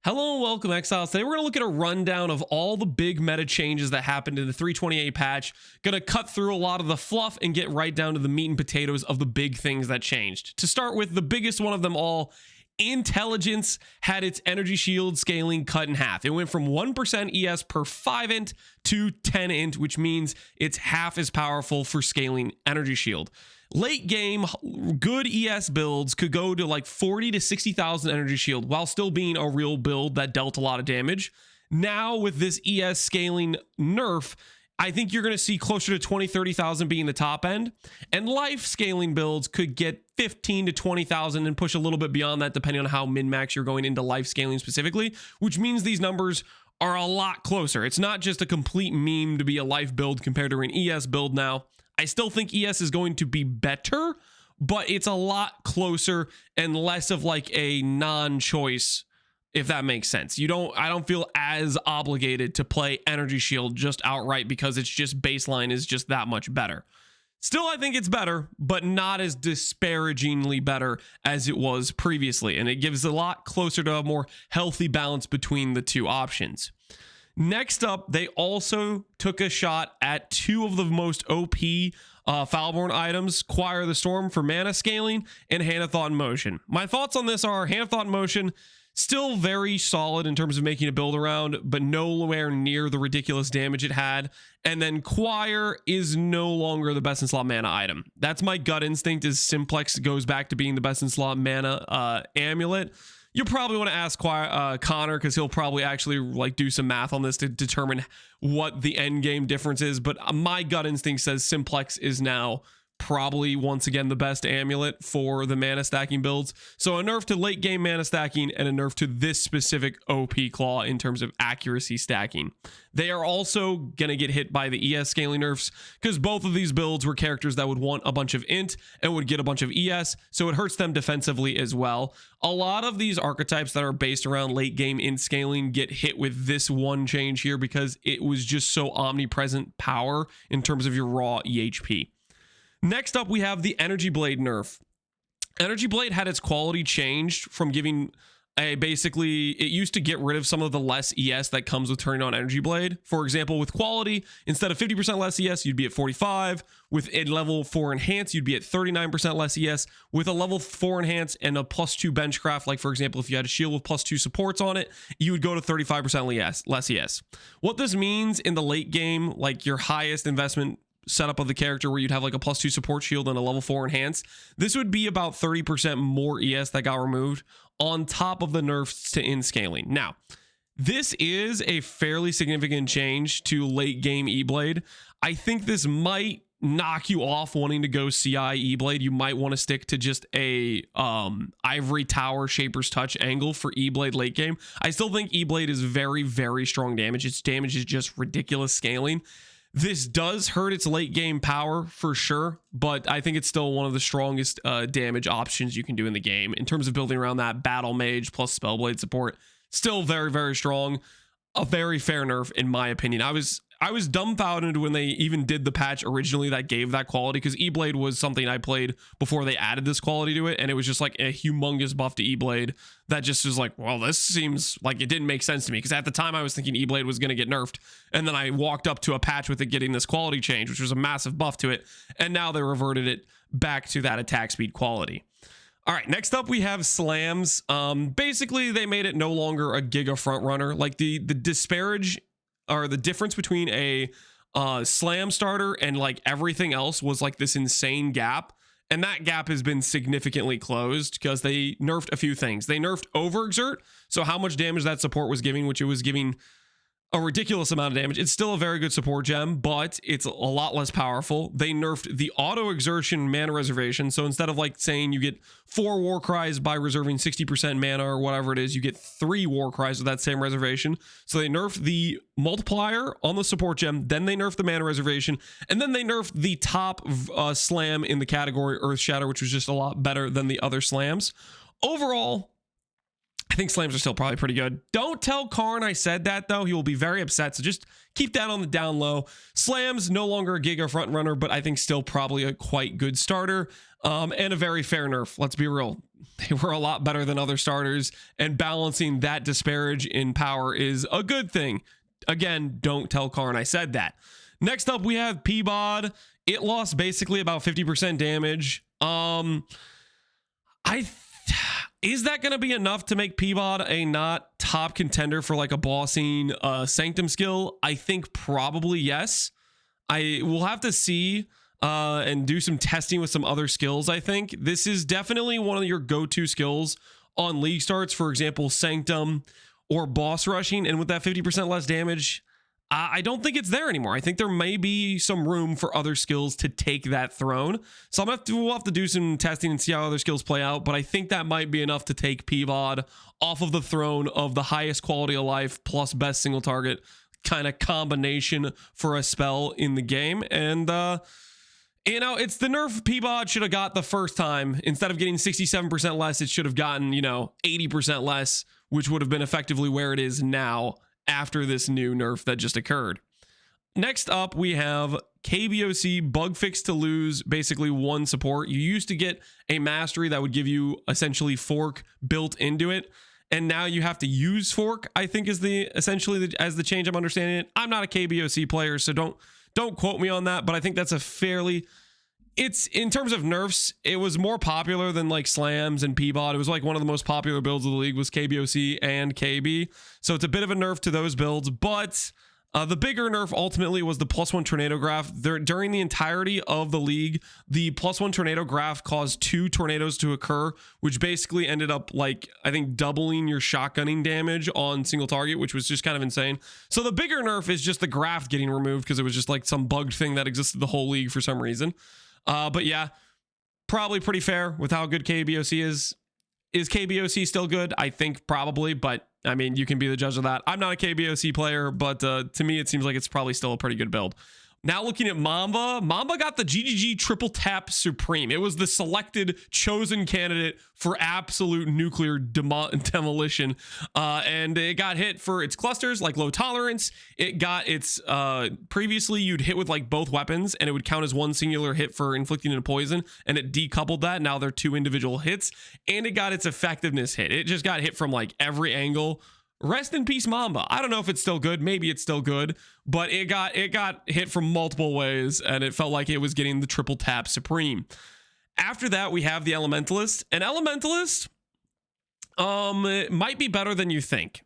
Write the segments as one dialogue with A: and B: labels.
A: Hello and welcome, Exiles. Today we're going to look at a rundown of all the big meta changes that happened in the 328 patch. Going to cut through a lot of the fluff and get right down to the meat and potatoes of the big things that changed. To start with, the biggest one of them all, Intelligence had its energy shield scaling cut in half. It went from 1% ES per 5 int to 10 int, which means it's half as powerful for scaling energy shield. Late game, good ES builds could go to like 40 to 60,000 energy shield while still being a real build that dealt a lot of damage. Now with this ES scaling nerf, I think you're going to see closer to 20, 30,000 being the top end, and life scaling builds could get 15 to 20,000 and push a little bit beyond that depending on how min-max you're going into life scaling specifically, which means these numbers are a lot closer. It's not just a complete meme to be a life build compared to an ES build now. I still think ES is going to be better, but it's a lot closer and less of like a non-choice, if that makes sense. I don't feel as obligated to play energy shield just outright because it's just baseline is just that much better. Still, I think it's better, but not as disparagingly better as it was previously, and it gives a lot closer to a more healthy balance between the two options. Next up, they also took a shot at two of the most OP Foulborn items, Choir of the Storm for mana scaling and Hand of Thought in Motion. My thoughts on this are Hand of Thought in Motion, still very solid in terms of making a build around, but nowhere near the ridiculous damage it had. And then Choir is no longer the best in slot mana item. That's my gut instinct, is Simplex goes back to being the best in slot mana amulet. You probably want to ask Connor, because he'll probably actually like do some math on this to determine what the end game difference is. But my gut instinct says Simplex is now probably once again the best amulet for the mana stacking builds. So a nerf to late game mana stacking and a nerf to this specific OP claw in terms of accuracy stacking. They are also gonna get hit by the ES scaling nerfs because both of these builds were characters that would want a bunch of int and would get a bunch of ES, so it hurts them defensively as well. A lot of these archetypes that are based around late game int scaling get hit with this one change here because it was just so omnipresent power in terms of your raw EHP. Next up, we have the Energy Blade nerf. Energy Blade had its quality changed from giving basically, it used to get rid of some of the less ES that comes with turning on Energy Blade. For example, with quality, instead of 50% less ES, you'd be at 45. With a level 4 enhance, you'd be at 39% less ES. With a level 4 enhance and a +2 benchcraft, like for example, if you had a shield with +2 supports on it, you would go to 35% less ES. What this means in the late game, like your highest investment setup of the character where you'd have like a +2 support shield and a level 4 enhance, this would be about 30% more ES that got removed on top of the nerfs to in scaling. Now, this is a fairly significant change to late game E-Blade. I think this might knock you off wanting to go CI E-Blade. You might want to stick to just a Ivory Tower Shaper's Touch angle for E-Blade late game. I still think E-Blade is very, very strong damage. Its damage is just ridiculous scaling. This does hurt its late game power for sure, but I think it's still one of the strongest damage options you can do in the game in terms of building around that Battle Mage plus Spellblade support. Still very, very strong. A very fair nerf in my opinion. I was dumbfounded when they even did the patch originally that gave that quality, because E-Blade was something I played before they added this quality to it, and it was just like a humongous buff to E-Blade that just was like, well, this seems like it didn't make sense to me, because at the time I was thinking E-Blade was going to get nerfed, and then I walked up to a patch with it getting this quality change, which was a massive buff to it, and now they reverted it back to that attack speed quality. All right, next up we have slams. Basically, they made it no longer a Giga front runner. Like the disparage or the difference between a slam starter and like everything else was like this insane gap, and that gap has been significantly closed because they nerfed a few things. They nerfed overexert, so how much damage that support was giving, which it was giving a ridiculous amount of damage. It's still a very good support gem, but it's a lot less powerful. They nerfed the auto exertion mana reservation, so instead of like saying you get 4 war cries by reserving 60% mana or whatever it is, you get 3 war cries with that same reservation. So they nerfed the multiplier on the support gem, then they nerfed the mana reservation, and then they nerfed the top slam in the category, Earth Shatter, which was just a lot better than the other slams. Overall, I think slams are still probably pretty good. Don't tell Karn I said that, though. He will be very upset, so just keep that on the down low. Slams, no longer a Giga front runner, but I think still probably a quite good starter, and a very fair nerf. Let's be real. They were a lot better than other starters, and balancing that disparage in power is a good thing. Again, don't tell Karn I said that. Next up, we have PBoD. It lost basically about 50% damage. Is that going to be enough to make PBoD a not top contender for like a bossing Sanctum skill? I think probably yes. I will have to see and do some testing with some other skills. I think this is definitely one of your go-to skills on league starts, for example, Sanctum or boss rushing. And with that 50% less damage, I don't think it's there anymore. I think there may be some room for other skills to take that throne. So we'll have to do some testing and see how other skills play out. But I think that might be enough to take PBoD off of the throne of the highest quality of life plus best single target kind of combination for a spell in the game. And, you know, it's the nerf PBoD should have got the first time. Instead of getting 67% less, it should have gotten, 80% less, which would have been effectively where it is now, after this new nerf that just occurred. Next up, we have KBOC bug fix to lose basically one support. You used to get a mastery that would give you essentially fork built into it, and now you have to use fork, I think is as the change I'm understanding it. I'm not a KBOC player, so don't quote me on that, but I think that's a fairly, it's in terms of nerfs, it was more popular than like slams and PBoD. It was like one of the most popular builds of the league was KBOC and KB. So it's a bit of a nerf to those builds, but the bigger nerf ultimately was the +1 tornado graph. During the entirety of the league, the +1 tornado graph caused 2 tornadoes to occur, which basically ended up like, I think, doubling your shotgunning damage on single target, which was just kind of insane. So the bigger nerf is just the graph getting removed because it was just like some bugged thing that existed the whole league for some reason. But yeah, probably pretty fair with how good KBOC is. Is KBOC still good? I think probably, but I mean, you can be the judge of that. I'm not a KBOC player, but to me, it seems like it's probably still a pretty good build. Now looking at Mamba, Mamba got the GGG triple tap supreme. It was the selected chosen candidate for absolute nuclear demolition. And it got hit for its clusters, like low tolerance. It got its, previously you'd hit with like both weapons and it would count as one singular hit for inflicting a poison, and it decoupled that. Now they're 2 individual hits, and it got its effectiveness hit. It just got hit from like every angle. Rest in peace, Mamba. I don't know if it's still good. Maybe it's still good, but it got hit from multiple ways, and it felt like it was getting the triple tap supreme. After that, we have the Elementalist. An Elementalist it might be better than you think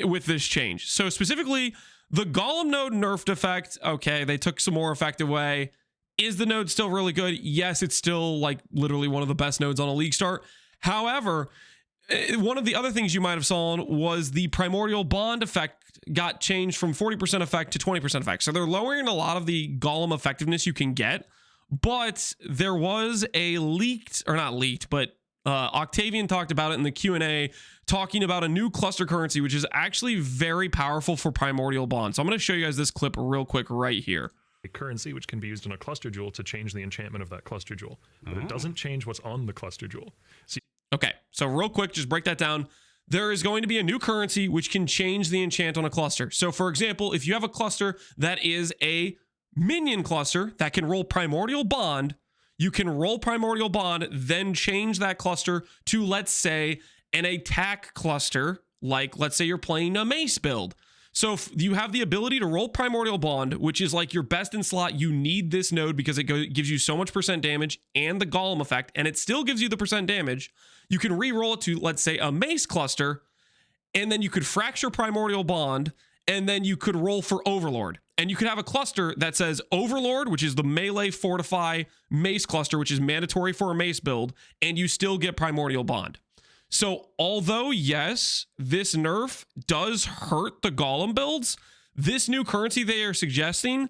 A: with this change. So specifically, the Golem node nerfed effect. Okay, they took some more effect away. Is the node still really good? Yes, it's still like literally one of the best nodes on a league start. However, one of the other things you might have saw was the primordial bond effect got changed from 40% effect to 20% effect. So they're lowering a lot of the golem effectiveness you can get, but there was a leaked, or not leaked, but Octavian talked about it in the Q&A, talking about a new cluster currency, which is actually very powerful for primordial bond. So I'm going to show you guys this clip real quick right here.
B: A currency which can be used in a cluster jewel to change the enchantment of that cluster jewel, but it doesn't change what's on the cluster jewel.
A: Okay, so real quick, just break that down. There is going to be a new currency which can change the enchant on a cluster. So for example, if you have a cluster that is a minion cluster that can roll primordial bond, you can roll primordial bond, then change that cluster to, let's say, an attack cluster, like let's say you're playing a mace build. So if you have the ability to roll primordial bond, which is like your best in slot. You need this node because it gives you so much % damage and the golem effect, and it still gives you the % damage. You can re-roll it to, let's say, a mace cluster, and then you could fracture primordial bond, and then you could roll for overlord. And you could have a cluster that says overlord, which is the melee fortify mace cluster, which is mandatory for a mace build, and you still get primordial bond. So although, yes, this nerf does hurt the golem builds, this new currency they are suggesting,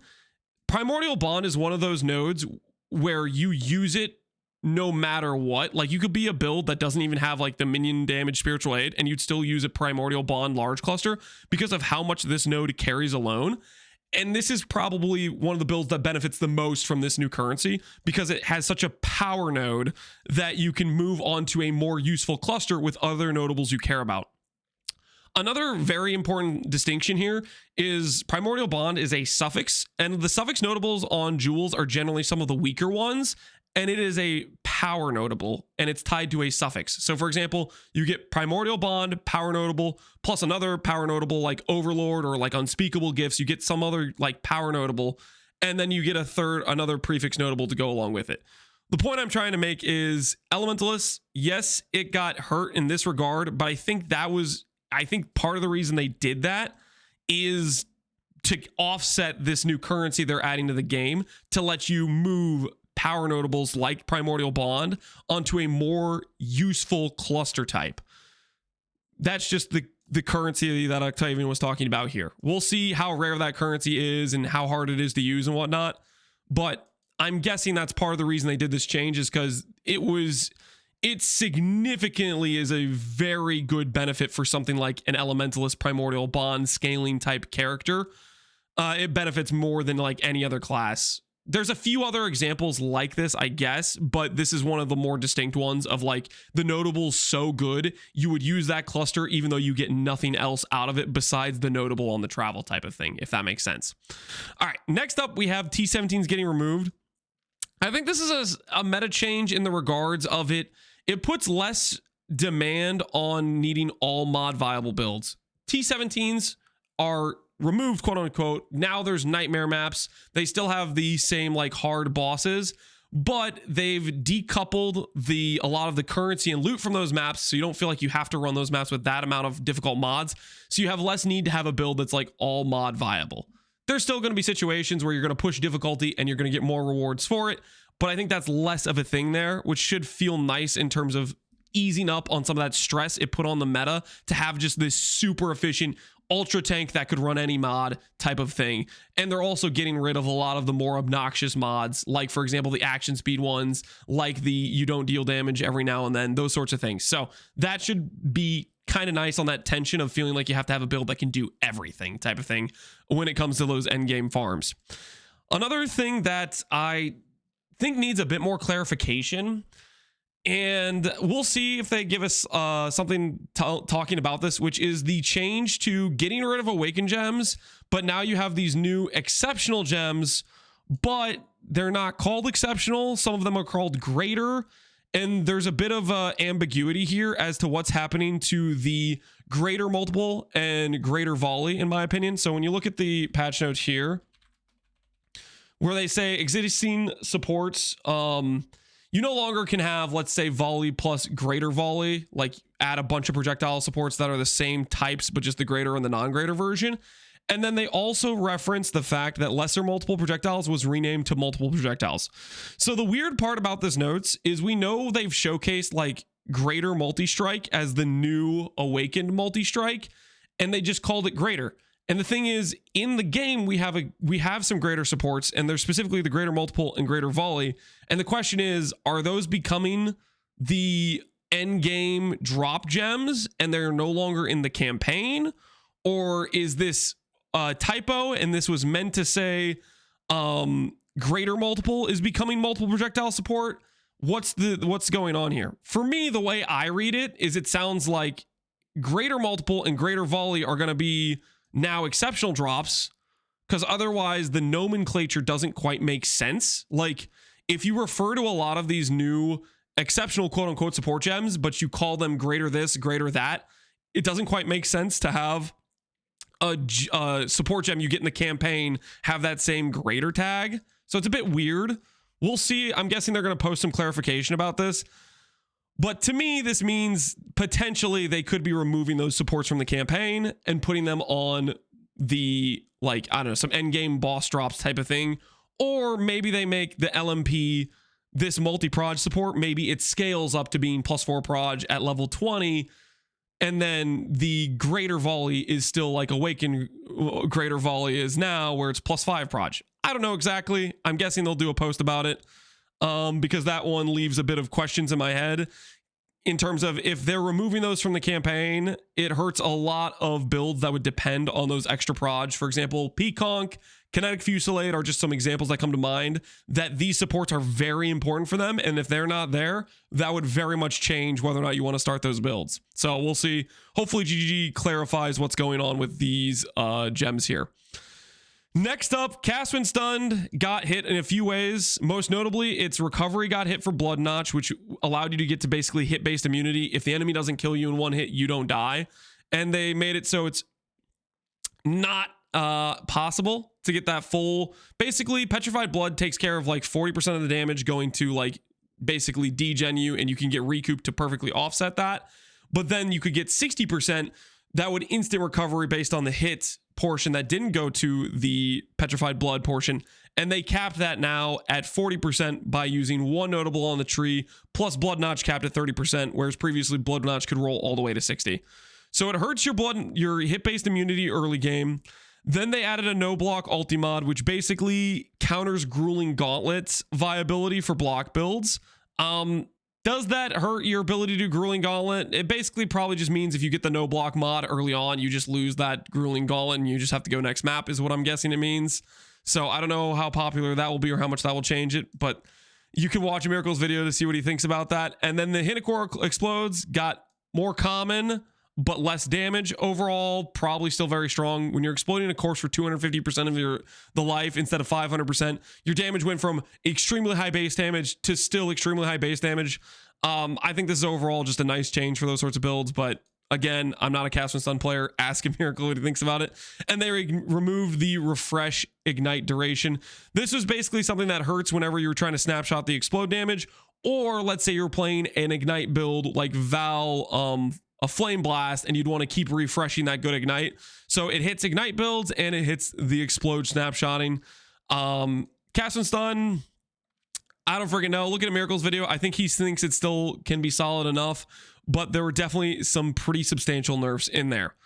A: primordial bond is one of those nodes where you use it no matter what. Like, you could be a build that doesn't even have like the minion damage spiritual aid, and you'd still use a primordial bond large cluster because of how much this node carries alone. And this is probably one of the builds that benefits the most from this new currency because it has such a power node that you can move on to a more useful cluster with other notables you care about. Another very important distinction here is Primordial Bond is a suffix, and the suffix notables on jewels are generally some of the weaker ones, and it is a power notable, and it's tied to a suffix. So for example, you get Primordial Bond, power notable, plus another power notable like Overlord or like Unspeakable Gifts. You get some other like power notable, and then you get another prefix notable to go along with it. The point I'm trying to make is Elementalist, yes, it got hurt in this regard, but I think part of the reason they did that is to offset this new currency they're adding to the game to let you move power notables like Primordial Bond onto a more useful cluster type. That's just the currency that Octavian was talking about here. We'll see how rare that currency is and how hard it is to use and whatnot, but I'm guessing that's part of the reason they did this change is because it significantly is a very good benefit for something like an Elementalist Primordial Bond scaling type character. It benefits more than like any other class. There's a few other examples like this, I guess, but this is one of the more distinct ones of like the notable's so good, you would use that cluster even though you get nothing else out of it besides the notable on the travel type of thing, if that makes sense. All right, next up we have T17's getting removed. I think this is a meta change in the regards of it. It puts less demand on needing all mod viable builds. T17s are removed, quote unquote. Now there's nightmare maps. They still have the same like hard bosses, but they've decoupled a lot of the currency and loot from those maps, so you don't feel like you have to run those maps with that amount of difficult mods. So you have less need to have a build that's like all mod viable. There's still going to be situations where you're going to push difficulty and you're going to get more rewards for it, but I think that's less of a thing there, which should feel nice in terms of easing up on some of that stress it put on the meta to have just this super efficient ultra tank that could run any mod type of thing. And they're also getting rid of a lot of the more obnoxious mods, like for example the action speed ones, like the you don't deal damage every now and then, those sorts of things. So that should be kind of nice on that tension of feeling like you have to have a build that can do everything type of thing when it comes to those end game farms. Another thing that I think needs a bit more clarification, and we'll see if they give us something talking about this, which is the change to getting rid of awakened gems, but now you have these new exceptional gems, but they're not called exceptional. Some of them are called greater, and there's a bit of ambiguity here as to what's happening to the greater multiple and greater volley, in my opinion. So when you look at the patch notes here, where they say existing supports, you no longer can have, let's say, volley plus greater volley, like add a bunch of projectile supports that are the same types, but just the greater and the non-greater version. And then they also reference the fact that lesser multiple projectiles was renamed to multiple projectiles. So the weird part about this notes is we know they've showcased like greater multi-strike as the new awakened multi-strike, and they just called it greater. And the thing is, in the game, we have some greater supports, and they're specifically the greater multiple and greater volley. And the question is, are those becoming the end game drop gems, and they're no longer in the campaign? Or is this a typo, and this was meant to say greater multiple is becoming multiple projectile support? What's going on here? For me, the way I read it is it sounds like greater multiple and greater volley are going to be now exceptional drops, because otherwise the nomenclature doesn't quite make sense. Like if you refer to a lot of these new exceptional quote unquote support gems, but you call them greater this, greater that, it doesn't quite make sense to have a support gem you get in the campaign have that same greater tag. So it's a bit weird. We'll see. I'm guessing they're going to post some clarification about this. But to me, this means potentially they could be removing those supports from the campaign and putting them on the, like, I don't know, some end game boss drops type of thing. Or maybe they make the LMP this multi-proj support. Maybe it scales up to being +4 proj at level 20. And then the greater volley is still like awakened greater volley is now, where it's +5 proj. I don't know exactly. I'm guessing they'll do a post about it. Because that one leaves a bit of questions in my head. in terms of if they're removing those from the campaign, it hurts a lot of builds that would depend on those extra prods. For example, Peaconk, Kinetic Fusillade are just some examples that come to mind that these supports are very important for them. And if they're not there, that would very much change whether or not you want to start those builds. So we'll see. Hopefully GGG clarifies what's going on with these gems here. Next up, Cast When Stunned got hit in a few ways. Most notably, its recovery got hit for Blood Notch, which allowed you to get to basically hit-based immunity. If the enemy doesn't kill you in one hit, you don't die. And they made it so it's not possible to get that full. Basically, Petrified Blood takes care of like 40% of the damage going to like basically degen you, and you can get recouped to perfectly offset that. But then you could get 60% that would instant recovery based on the hit portion that didn't go to the Petrified Blood portion, and they capped that now at 40% by using one notable on the tree, plus Blood Notch capped at 30%, whereas previously Blood Notch could roll all the way to 60. So it hurts your hit-based immunity early game. Then they added a no-block ulti-mod, which basically counters Grueling Gauntlet's viability for block builds. Does that hurt your ability to do Grueling Gauntlet? It basically probably just means if you get the no block mod early on, you just lose that Grueling Gauntlet and you just have to go next map is what I'm guessing it means. So I don't know how popular that will be or how much that will change it, but you can watch Miracle's video to see what he thinks about that. And then the Hinacore Explodes got more common, but less damage. Overall, probably still very strong. When you're exploding a course for 250% of the life instead of 500%, your damage went from extremely high base damage to still extremely high base damage. I think this is overall just a nice change for those sorts of builds, but again, I'm not a Cast When Stunned player. Ask a Miracle what he thinks about it. And they removed the refresh ignite duration. This was basically something that hurts whenever you're trying to snapshot the explode damage, or let's say you're playing an ignite build like Val, a Flame Blast, and you'd want to keep refreshing that good ignite. So it hits ignite builds and it hits the explode snapshotting. Cast When Stun, I don't freaking know. Look at Miracle's video. I think he thinks it still can be solid enough, but there were definitely some pretty substantial nerfs in there.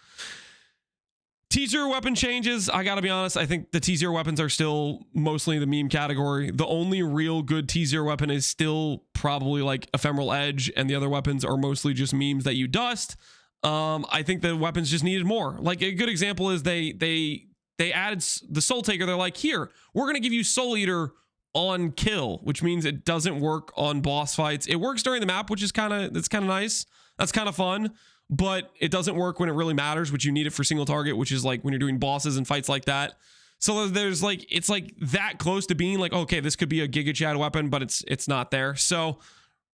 A: T0 weapon changes, I gotta be honest, I think the T0 weapons are still mostly the meme category. The only real good T0 weapon is still probably like Ephemeral Edge, and the other weapons are mostly just memes that you dust. I think the weapons just needed more. Like a good example is they added the Soul Taker. They're like, here, we're gonna give you Soul Eater on kill, which means it doesn't work on boss fights. It works during the map, which is kind of nice. That's kind of fun. But it doesn't work when it really matters, which you need it for single target, which is like when you're doing bosses and fights like that. So there's like, it's like that close to being like, okay, this could be a Giga Chad weapon, but it's not there. So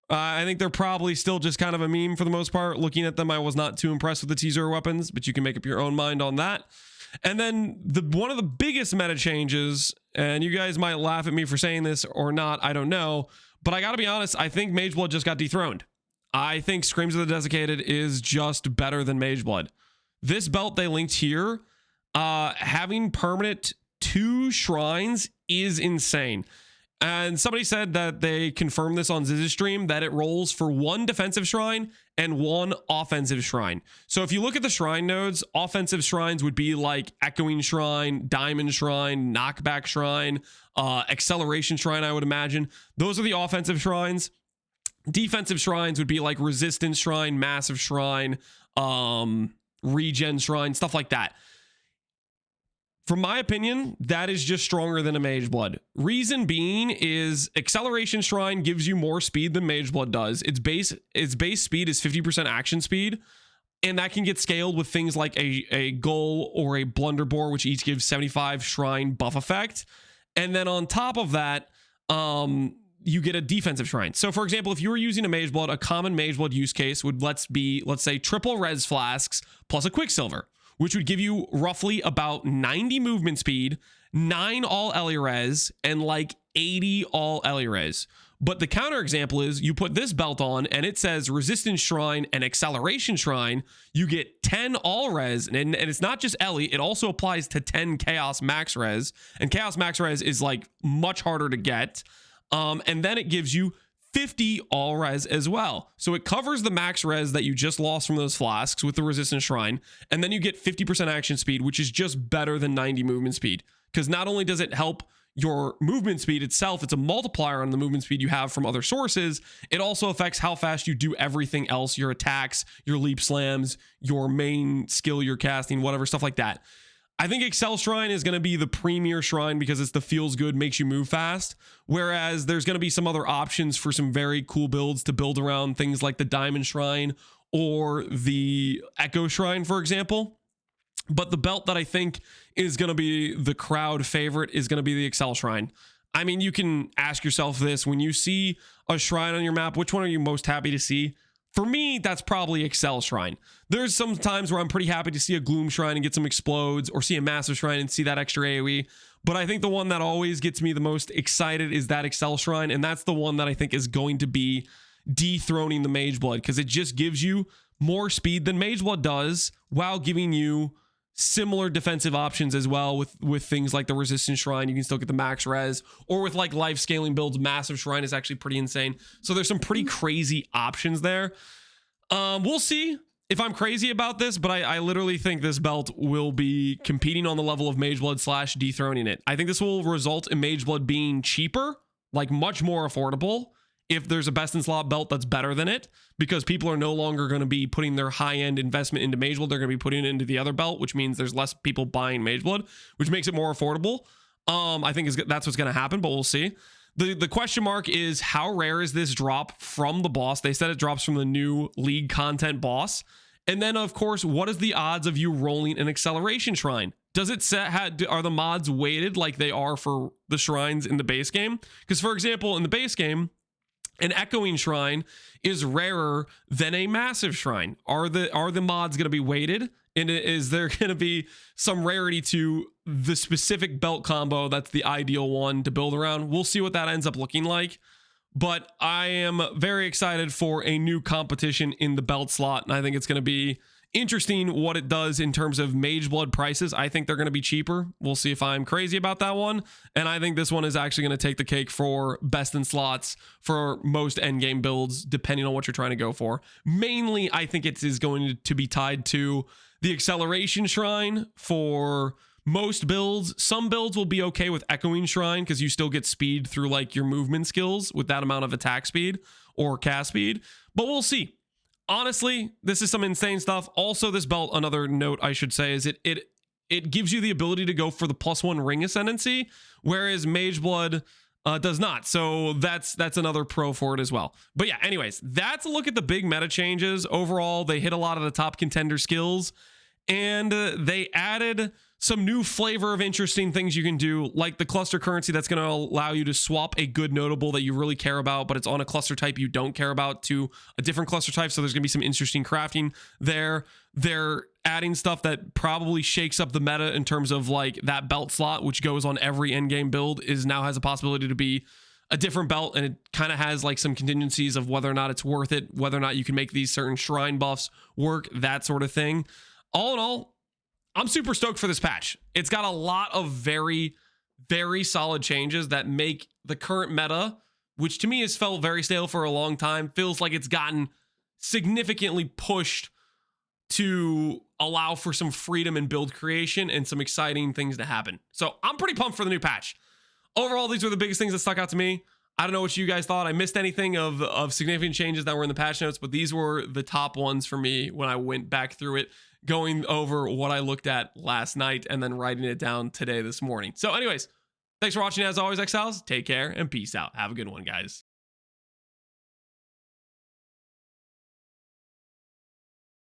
A: I think they're probably still just kind of a meme for the most part. Looking at them, I was not too impressed with the T0 weapons, but you can make up your own mind on that. And then one of the biggest meta changes, and you guys might laugh at me for saying this or not, I don't know, but I gotta be honest, I think Mageblood just got dethroned. I think Screams of the Desiccated is just better than Mageblood. This belt they linked here, having permanent 2 shrines is insane. And somebody said that they confirmed this on Ziz's stream, that it rolls for 1 defensive shrine and 1 offensive shrine. So if you look at the shrine nodes, offensive shrines would be like Echoing Shrine, Diamond Shrine, Knockback Shrine, Acceleration Shrine, I would imagine. Those are the offensive shrines. Defensive shrines would be like Resistance Shrine, Massive Shrine, Regen Shrine, stuff like that. From my opinion, that is just stronger than a Mageblood. Reason being is Acceleration Shrine gives you more speed than Mageblood does. Its base speed is 50% action speed, and that can get scaled with things like a Goal or a Blunderbore, which each gives 75 shrine buff effect. And then on top of that, you get a defensive shrine. So for example, if you were using a Mageblood, a common Mageblood use case would let's say triple res flasks plus a Quicksilver, which would give you roughly about 90 movement speed, 9 all Ellie res, and like 80 all Ellie res. But the counter example is you put this belt on and it says Resistance Shrine and Acceleration Shrine. You get 10 all res, and it's not just Ellie, it also applies to 10 Chaos Max res, and Chaos Max res is like much harder to get. And then it gives you 50 all res as well. So it covers the max res that you just lost from those flasks with the Resistance Shrine. And then you get 50% action speed, which is just better than 90 movement speed. Because not only does it help your movement speed itself. It's a multiplier on the movement speed you have from other sources. It also affects how fast you do everything else, your attacks, your leap slams, your main skill you're casting, whatever, stuff like that. I think Exile Shrine is going to be the premier shrine because it's the feels good, makes you move fast. Whereas there's going to be some other options for some very cool builds to build around things like the Diamond Shrine or the Echo Shrine, for example. But the belt that I think is going to be the crowd favorite is going to be the Exile Shrine. I mean, you can ask yourself this: when you see a shrine on your map, which one are you most happy to see? For me, that's probably Exile Shrine. There's some times where I'm pretty happy to see a Gloom Shrine and get some explodes, or see a Massive Shrine and see that extra AoE. But I think the one that always gets me the most excited is that Exile Shrine, and that's the one that I think is going to be dethroning the Mageblood, because it just gives you more speed than Mageblood does, while giving you similar defensive options as well with things like the Resistance Shrine. You can still get the max res, or with like life scaling builds, Massive Shrine is actually pretty insane. So there's some pretty crazy options there. We'll see if I'm crazy about this, but I literally think this belt will be competing on the level of Mageblood / dethroning it. I think this will result in Mageblood being cheaper, like much more affordable, if there's a best in slot belt that's better than it, because people are no longer going to be putting their high-end investment into Mageblood. They're going to be putting it into the other belt, which means there's less people buying Mageblood, which makes it more affordable. I think that's what's going to happen, but we'll see. The question mark is, how rare is this drop from the boss? They said it drops from the new League content boss. And then, of course, what is the odds of you rolling an Acceleration Shrine? Does it set, are the mods weighted like they are for the shrines in the base game? Because, for example, in the base game, an Echoing Shrine is rarer than a Massive Shrine. Are the mods going to be weighted? And is there going to be some rarity to the specific belt combo that's the ideal one to build around? We'll see what that ends up looking like. But I am very excited for a new competition in the belt slot, and I think it's going to be interesting what it does in terms of Mageblood prices. I think they're going to be cheaper. We'll see if I'm crazy about that one. And I think this one is actually going to take the cake for best in slots for most endgame builds, depending on what you're trying to go for. Mainly, I think it is going to be tied to the Acceleration Shrine for most builds. Some builds will be okay with Echoing Shrine because you still get speed through like your movement skills with that amount of attack speed or cast speed. But we'll see. Honestly, this is some insane stuff. Also, this belt, another note I should say, is it gives you the ability to go for the +1 ring ascendancy, whereas Mageblood does not. So that's another pro for it as well. But yeah, anyways, that's a look at the big meta changes. Overall, they hit a lot of the top contender skills, and they added some new flavor of interesting things you can do, like the cluster currency that's going to allow you to swap a good notable that you really care about, but it's on a cluster type you don't care about, to a different cluster type. So there's going to be some interesting crafting there. They're adding stuff that probably shakes up the meta in terms of like that belt slot, which goes on every endgame build, is now has a possibility to be a different belt, and it kind of has like some contingencies of whether or not it's worth it, whether or not you can make these certain shrine buffs work, that sort of thing. All in all, I'm super stoked for this patch. It's got a lot of very, very solid changes that make the current meta, which to me has felt very stale for a long time, feels like it's gotten significantly pushed to allow for some freedom in build creation and some exciting things to happen. So I'm pretty pumped for the new patch. Overall, these were the biggest things that stuck out to me. I don't know what you guys thought. I missed anything of significant changes that were in the patch notes, but these were the top ones for me when I went back through it, going over what I looked at last night and then writing it down today, this morning. So anyways, thanks for watching as always, Exiles. Take care and peace out. Have a good one, guys.